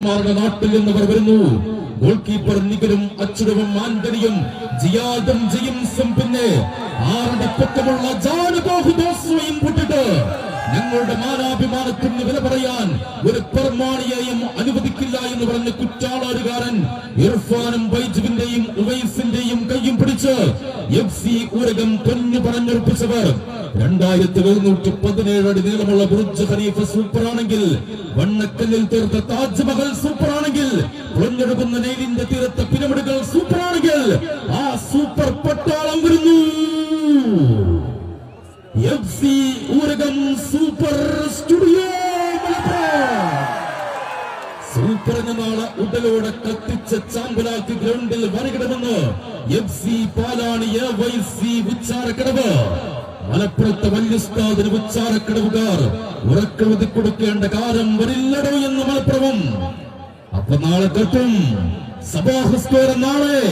നാട്ടിൽ നിന്നവർ വരുന്നു. ഗോൾ കീപ്പർ നികരും അച്യുതവും ആന്റണിയും ജിയാദും ജെയിംസും പിന്നെ ആറടിപ്പൊക്കമുള്ള ജാനുബോഹുദോസും വിട്ടിട്ട് ഞങ്ങളുടെ മാനാഭിമാനത്തിന് വില പറയാൻ ഒരു പെർമാണിയെയും അനുവദിക്കില്ല എന്ന് പറഞ്ഞ കുറ്റാളാരുകാരൻ ഇർഫാനും ബൈജുവിന്റെയും ഉവൈസിന്റെയും കയ്യും പിടിച്ച് FC ഊരകം പൊന്നു പറഞ്ഞുറപ്പിച്ചവർ 2717 അടി നീളമുള്ള ബുർജ് ഖലീഫ സൂപ്പറാണെങ്കിൽ, വണ്ണക്കല്ലിൽ തീർത്ത താജ്മഹൽ സൂപ്പറാണെങ്കിൽ, പൊഞ്ഞെടുക്കുന്ന നെയ്ലിന്റെ തീരത്തെ പിരമിഡുകൾ സൂപ്പറാണെങ്കിൽ, ആ സൂപ്പർ പട്ടാളം വരുന്നു. FC Oorakam super studio super എന്ന നാളെ ഉടലോടെ കത്തിച്ച ചാമ്പലാക്കി ഗ്രൗണ്ടിൽ വരകിടമെന്ന് FC പാലാണി AYC ഉച്ചാരക്കടവ്. മലപ്പുറത്തെ വല്യുസ്താദിന് ഉച്ചാരക്കടവുകാർ ഉറക്കെഴുതി കൊടുക്കേണ്ട കാലം വരില്ലടോ എന്ന് മലപ്പുറവും. അപ്പൊ നാളെ കെട്ടും സബാഹ് സ്ക്വയർ നാളെ